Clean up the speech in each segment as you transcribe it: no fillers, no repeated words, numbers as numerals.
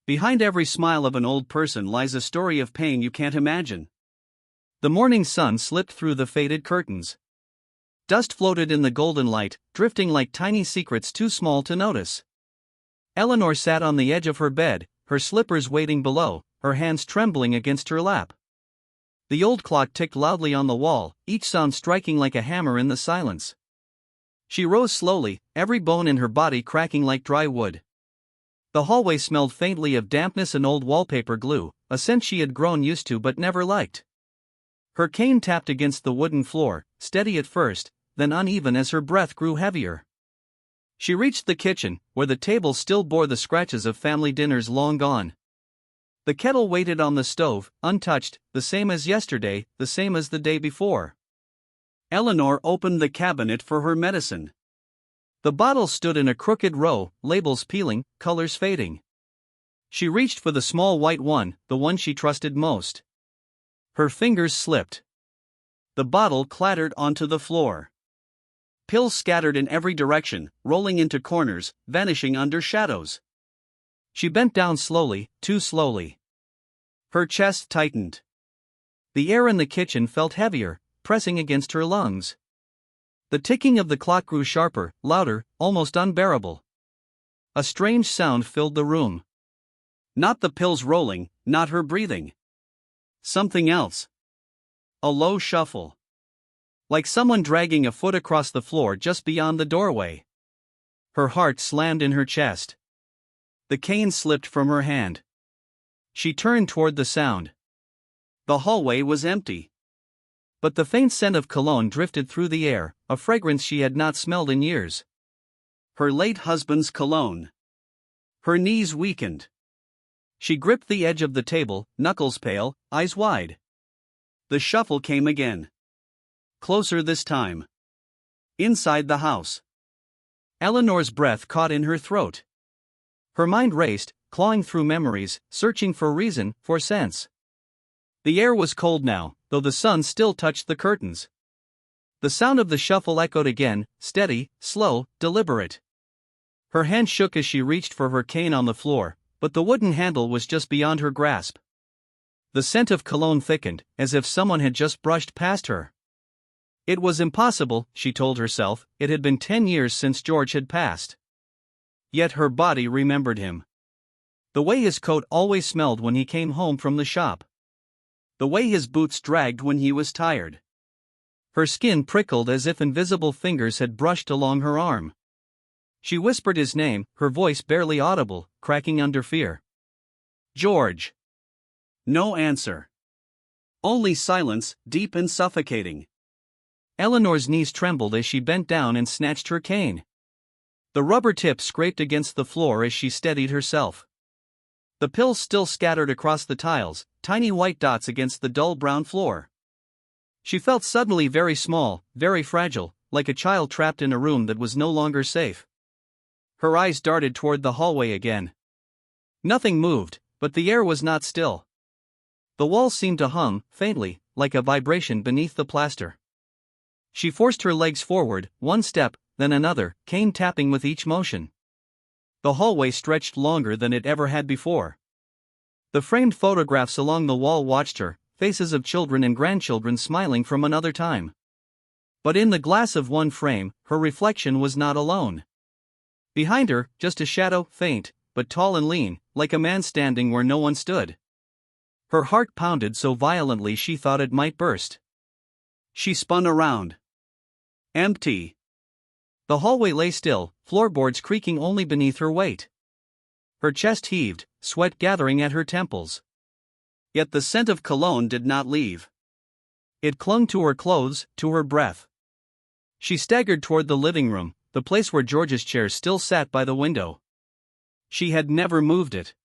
Behind every smile of an old person lies a story of pain you can't imagine. The morning sun slipped through the faded curtains. Dust floated in the golden light, drifting like tiny secrets too small to notice. Eleanor sat on the edge of her bed, her slippers waiting below, her hands trembling against her lap. The old clock ticked loudly on the wall, each sound striking like a hammer in the silence. She rose slowly, every bone in her body cracking like dry wood. The hallway smelled faintly of dampness and old wallpaper glue, a scent she had grown used to but never liked. Her cane tapped against the wooden floor, steady at first, then uneven as her breath grew heavier. She reached the kitchen, where the table still bore the scratches of family dinners long gone. The kettle waited on the stove, untouched, the same as yesterday, the same as the day before. Eleanor opened the cabinet for her medicine. The bottles stood in a crooked row, labels peeling, colors fading. She reached for the small white one, the one she trusted most. Her fingers slipped. The bottle clattered onto the floor. Pills scattered in every direction, rolling into corners, vanishing under shadows. She bent down slowly, too slowly. Her chest tightened. The air in the kitchen felt heavier, pressing against her lungs. The ticking of the clock grew sharper, louder, almost unbearable. A strange sound filled the room. Not the pills rolling, not her breathing. Something else. A low shuffle. Like someone dragging a foot across the floor just beyond the doorway. Her heart slammed in her chest. The cane slipped from her hand. She turned toward the sound. The hallway was empty. But the faint scent of cologne drifted through the air, a fragrance she had not smelled in years. Her late husband's cologne. Her knees weakened. She gripped the edge of the table, knuckles pale, eyes wide. The shuffle came again. Closer this time. Inside the house. Eleanor's breath caught in her throat. Her mind raced, clawing through memories, searching for reason, for sense. The air was cold now, though the sun still touched the curtains. The sound of the shuffle echoed again, steady, slow, deliberate. Her hand shook as she reached for her cane on the floor, but the wooden handle was just beyond her grasp. The scent of cologne thickened, as if someone had just brushed past her. It was impossible, she told herself, it had been 10 years since George had passed. Yet her body remembered him. The way his coat always smelled when he came home from the shop. The way his boots dragged when he was tired. Her skin prickled as if invisible fingers had brushed along her arm. She whispered his name, her voice barely audible, cracking under fear. George. No answer. Only silence, deep and suffocating. Eleanor's knees trembled as she bent down and snatched her cane. The rubber tip scraped against the floor as she steadied herself. The pills still scattered across the tiles, tiny white dots against the dull brown floor. She felt suddenly very small, very fragile, like a child trapped in a room that was no longer safe. Her eyes darted toward the hallway again. Nothing moved, but the air was not still. The walls seemed to hum, faintly, like a vibration beneath the plaster. She forced her legs forward, one step, then another, cane tapping with each motion. The hallway stretched longer than it ever had before. The framed photographs along the wall watched her, faces of children and grandchildren smiling from another time. But in the glass of one frame, her reflection was not alone. Behind her, just a shadow, faint, but tall and lean, like a man standing where no one stood. Her heart pounded so violently she thought it might burst. She spun around. Empty. The hallway lay still, floorboards creaking only beneath her weight. Her chest heaved, sweat gathering at her temples. Yet the scent of cologne did not leave. It clung to her clothes, to her breath. She staggered toward the living room, the place where George's chair still sat by the window. She had never moved it.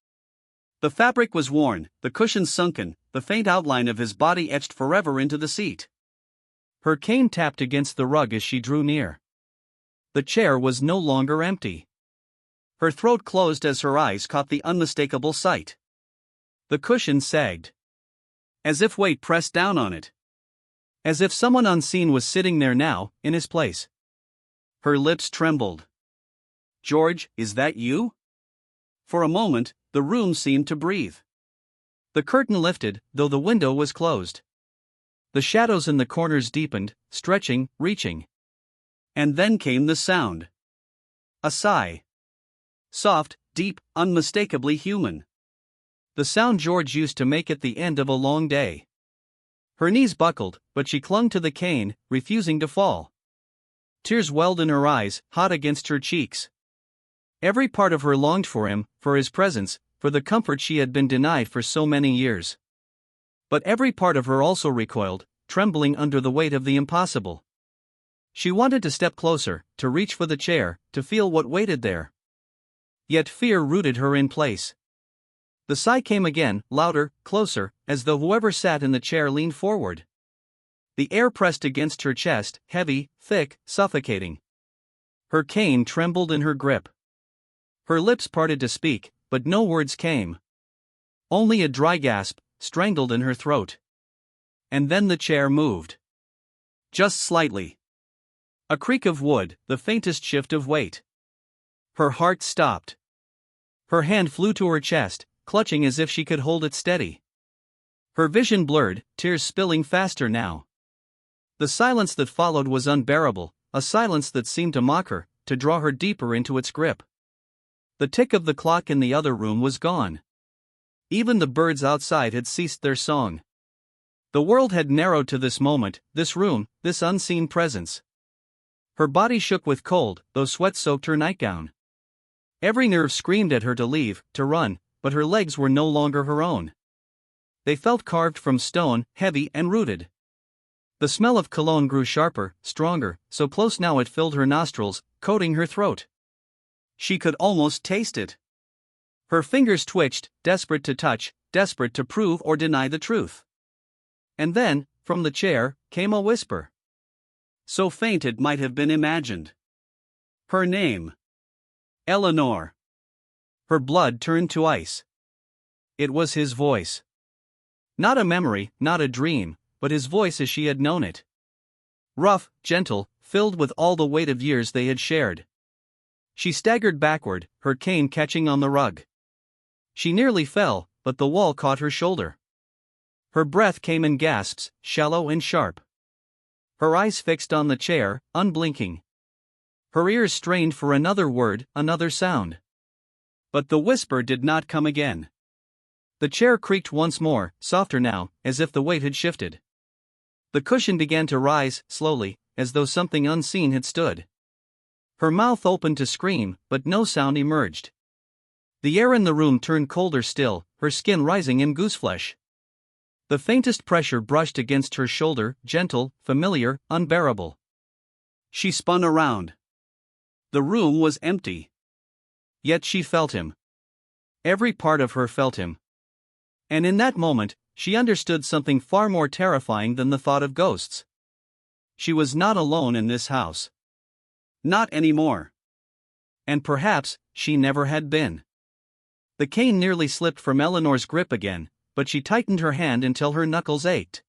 The fabric was worn, the cushions sunken, the faint outline of his body etched forever into the seat. Her cane tapped against the rug as she drew near. The chair was no longer empty. Her throat closed as her eyes caught the unmistakable sight. The cushion sagged. As if weight pressed down on it. As if someone unseen was sitting there now, in his place. Her lips trembled. George, is that you? For a moment, the room seemed to breathe. The curtain lifted, though the window was closed. The shadows in the corners deepened, stretching, reaching. And then came the sound. A sigh. Soft, deep, unmistakably human. The sound George used to make at the end of a long day. Her knees buckled, but she clung to the cane, refusing to fall. Tears welled in her eyes, hot against her cheeks. Every part of her longed for him, for his presence, for the comfort she had been denied for so many years. But every part of her also recoiled, trembling under the weight of the impossible. She wanted to step closer, to reach for the chair, to feel what waited there. Yet fear rooted her in place. The sigh came again, louder, closer, as though whoever sat in the chair leaned forward. The air pressed against her chest, heavy, thick, suffocating. Her cane trembled in her grip. Her lips parted to speak, but no words came. Only a dry gasp, strangled in her throat. And then the chair moved. Just slightly. A creak of wood, the faintest shift of weight. Her heart stopped. Her hand flew to her chest, clutching as if she could hold it steady. Her vision blurred, tears spilling faster now. The silence that followed was unbearable, a silence that seemed to mock her, to draw her deeper into its grip. The tick of the clock in the other room was gone. Even the birds outside had ceased their song. The world had narrowed to this moment, this room, this unseen presence. Her body shook with cold, though sweat soaked her nightgown. Every nerve screamed at her to leave, to run, but her legs were no longer her own. They felt carved from stone, heavy and rooted. The smell of cologne grew sharper, stronger, so close now it filled her nostrils, coating her throat. She could almost taste it. Her fingers twitched, desperate to touch, desperate to prove or deny the truth. And then, from the chair, came a whisper. So faint it might have been imagined. Her name. Eleanor. Her blood turned to ice. It was his voice. Not a memory, not a dream, but his voice as she had known it. Rough, gentle, filled with all the weight of years they had shared. She staggered backward, her cane catching on the rug. She nearly fell, but the wall caught her shoulder. Her breath came in gasps, shallow and sharp. Her eyes fixed on the chair, unblinking. Her ears strained for another word, another sound. But the whisper did not come again. The chair creaked once more, softer now, as if the weight had shifted. The cushion began to rise, slowly, as though something unseen had stood. Her mouth opened to scream, but no sound emerged. The air in the room turned colder still, her skin rising in gooseflesh. The faintest pressure brushed against her shoulder, gentle, familiar, unbearable. She spun around. The room was empty. Yet she felt him. Every part of her felt him. And in that moment, she understood something far more terrifying than the thought of ghosts. She was not alone in this house. Not anymore. And perhaps, she never had been. The cane nearly slipped from Eleanor's grip again, but she tightened her hand until her knuckles ached.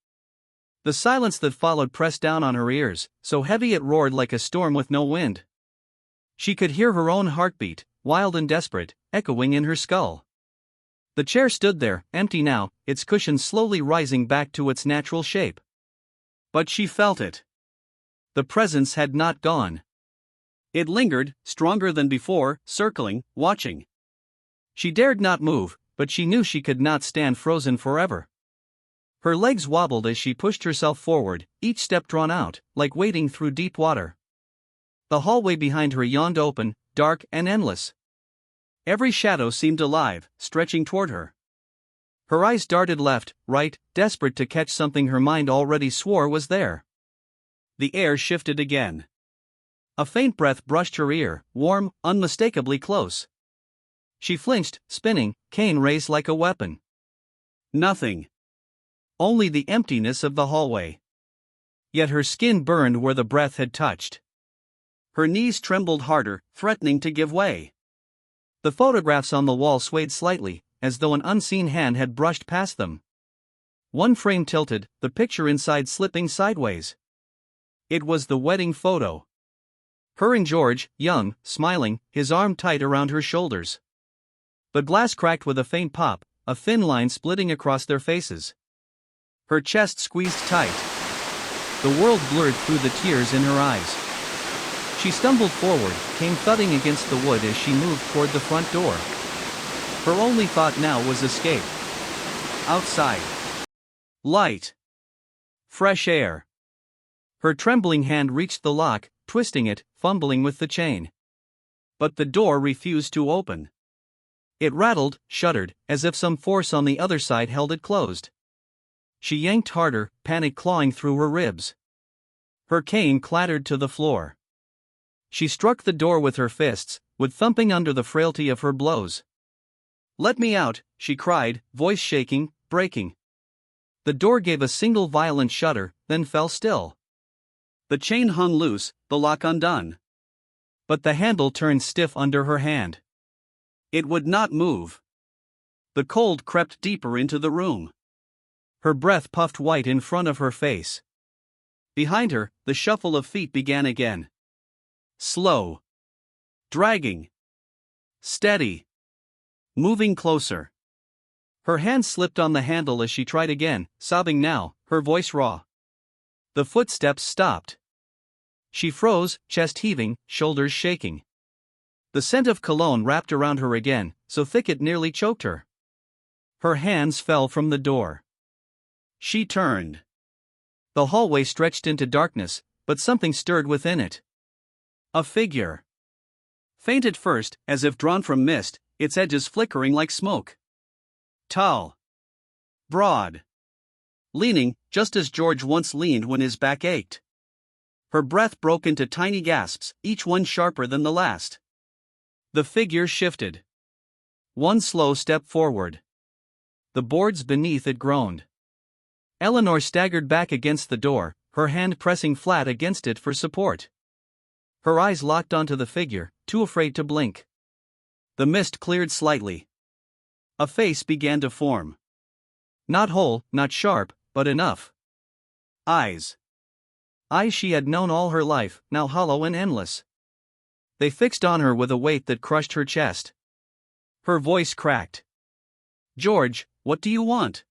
The silence that followed pressed down on her ears, so heavy it roared like a storm with no wind. She could hear her own heartbeat, wild and desperate, echoing in her skull. The chair stood there, empty now, its cushion slowly rising back to its natural shape. But she felt it. The presence had not gone. It lingered, stronger than before, circling, watching. She dared not move, but she knew she could not stand frozen forever. Her legs wobbled as she pushed herself forward, each step drawn out, like wading through deep water. The hallway behind her yawned open, dark and endless. Every shadow seemed alive, stretching toward her. Her eyes darted left, right, desperate to catch something her mind already swore was there. The air shifted again. A faint breath brushed her ear, warm, unmistakably close. She flinched, spinning, cane raised like a weapon. Nothing. Only the emptiness of the hallway. Yet her skin burned where the breath had touched. Her knees trembled harder, threatening to give way. The photographs on the wall swayed slightly, as though an unseen hand had brushed past them. One frame tilted, the picture inside slipping sideways. It was the wedding photo. Her and George, young, smiling, his arm tight around her shoulders. The glass cracked with a faint pop, a thin line splitting across their faces. Her chest squeezed tight. The world blurred through the tears in her eyes. She stumbled forward, came thudding against the wood as she moved toward the front door. Her only thought now was escape. Outside. Light. Fresh air. Her trembling hand reached the lock, twisting it, fumbling with the chain. But the door refused to open. It rattled, shuddered, as if some force on the other side held it closed. She yanked harder, panic clawing through her ribs. Her cane clattered to the floor. She struck the door with her fists, wood thumping under the frailty of her blows. "Let me out," she cried, voice shaking, breaking. The door gave a single violent shudder, then fell still. The chain hung loose, the lock undone. But the handle turned stiff under her hand. It would not move. The cold crept deeper into the room. Her breath puffed white in front of her face. Behind her, the shuffle of feet began again. Slow. Dragging. Steady. Moving closer. Her hand slipped on the handle as she tried again, sobbing now, her voice raw. The footsteps stopped. She froze, chest heaving, shoulders shaking. The scent of cologne wrapped around her again, so thick it nearly choked her. Her hands fell from the door. She turned. The hallway stretched into darkness, but something stirred within it. A figure. Faint at first, as if drawn from mist, its edges flickering like smoke. Tall. Broad. Leaning, just as George once leaned when his back ached. Her breath broke into tiny gasps, each one sharper than the last. The figure shifted. One slow step forward. The boards beneath it groaned. Eleanor staggered back against the door, her hand pressing flat against it for support. Her eyes locked onto the figure, too afraid to blink. The mist cleared slightly. A face began to form. Not whole, not sharp, but enough. Eyes. Eyes she had known all her life, now hollow and endless. They fixed on her with a weight that crushed her chest. Her voice cracked. "George, what do you want?"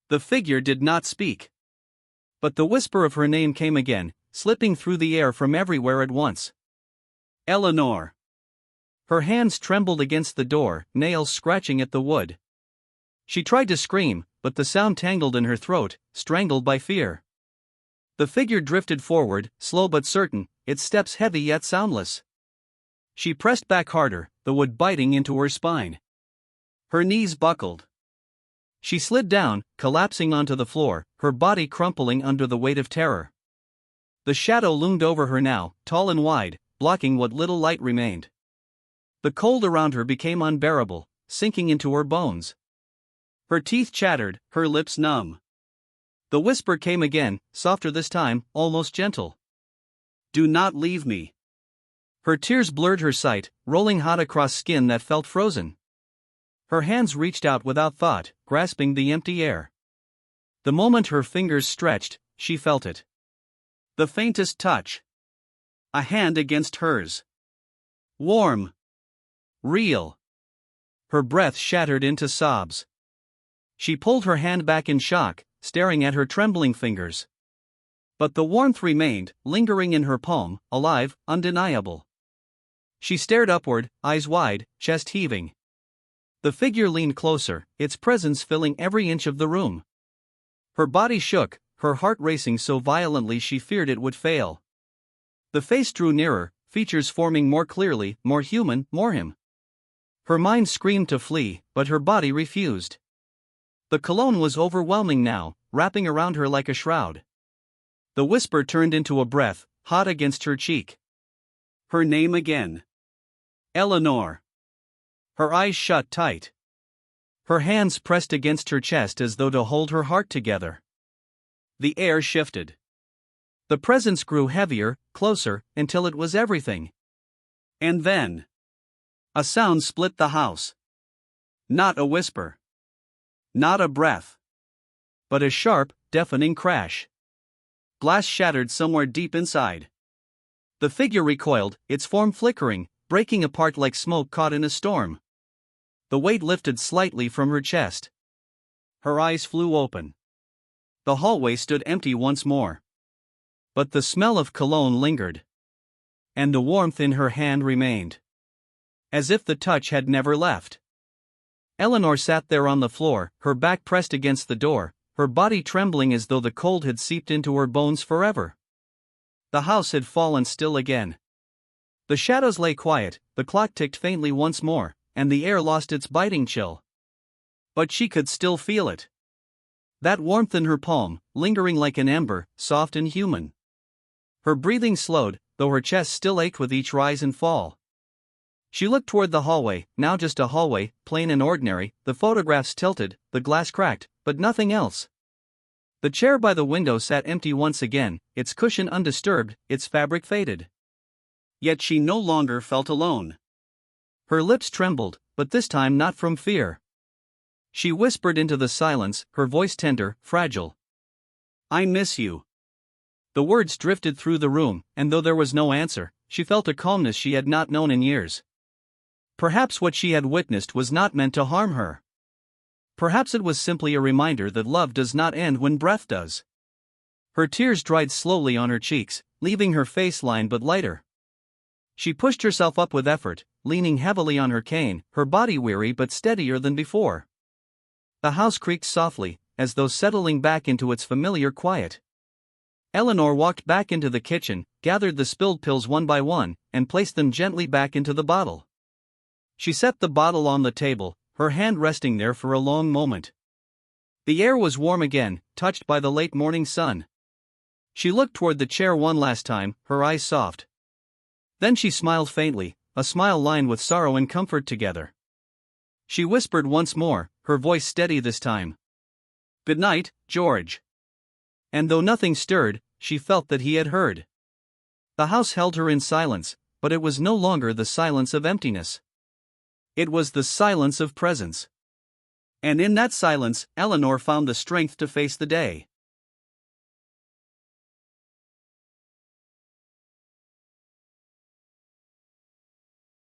The figure did not speak. But the whisper of her name came again, slipping through the air from everywhere at once. Eleanor. Her hands trembled against the door, nails scratching at the wood. She tried to scream, but the sound tangled in her throat, strangled by fear. The figure drifted forward, slow but certain, its steps heavy yet soundless. She pressed back harder, the wood biting into her spine. Her knees buckled. She slid down, collapsing onto the floor, her body crumpling under the weight of terror. The shadow loomed over her now, tall and wide, blocking what little light remained. The cold around her became unbearable, sinking into her bones. Her teeth chattered, her lips numb. The whisper came again, softer this time, almost gentle. "Do not leave me." Her tears blurred her sight, rolling hot across skin that felt frozen. Her hands reached out without thought, grasping the empty air. The moment her fingers stretched, she felt it. The faintest touch. A hand against hers. Warm. Real. Her breath shattered into sobs. She pulled her hand back in shock, staring at her trembling fingers. But the warmth remained, lingering in her palm, alive, undeniable. She stared upward, eyes wide, chest heaving. The figure leaned closer, its presence filling every inch of the room. Her body shook, her heart racing so violently she feared it would fail. The face drew nearer, features forming more clearly, more human, more him. Her mind screamed to flee, but her body refused. The cologne was overwhelming now, wrapping around her like a shroud. The whisper turned into a breath, hot against her cheek. Her name again. Eleanor. Her eyes shut tight. Her hands pressed against her chest as though to hold her heart together. The air shifted. The presence grew heavier, closer, until it was everything. And then a sound split the house. Not a whisper. Not a breath. But a sharp, deafening crash. Glass shattered somewhere deep inside. The figure recoiled, its form flickering, breaking apart like smoke caught in a storm. The weight lifted slightly from her chest. Her eyes flew open. The hallway stood empty once more. But the smell of cologne lingered. And the warmth in her hand remained. As if the touch had never left. Eleanor sat there on the floor, her back pressed against the door, her body trembling as though the cold had seeped into her bones forever. The house had fallen still again. The shadows lay quiet, the clock ticked faintly once more, and the air lost its biting chill. But she could still feel it. That warmth in her palm, lingering like an ember, soft and human. Her breathing slowed, though her chest still ached with each rise and fall. She looked toward the hallway, now just a hallway, plain and ordinary, the photographs tilted, the glass cracked, but nothing else. The chair by the window sat empty once again, its cushion undisturbed, its fabric faded. Yet she no longer felt alone. Her lips trembled, but this time not from fear. She whispered into the silence, her voice tender, fragile. "I miss you." The words drifted through the room, and though there was no answer, she felt a calmness she had not known in years. Perhaps what she had witnessed was not meant to harm her. Perhaps it was simply a reminder that love does not end when breath does. Her tears dried slowly on her cheeks, leaving her face lined but lighter. She pushed herself up with effort, leaning heavily on her cane, her body weary but steadier than before. The house creaked softly, as though settling back into its familiar quiet. Eleanor walked back into the kitchen, gathered the spilled pills one by one, and placed them gently back into the bottle. She set the bottle on the table, her hand resting there for a long moment. The air was warm again, touched by the late morning sun. She looked toward the chair one last time, her eyes soft. Then she smiled faintly, a smile lined with sorrow and comfort together. She whispered once more, her voice steady this time. "Good night, George." And though nothing stirred, she felt that he had heard. The house held her in silence, but it was no longer the silence of emptiness. It was the silence of presence. And in that silence, Eleanor found the strength to face the day.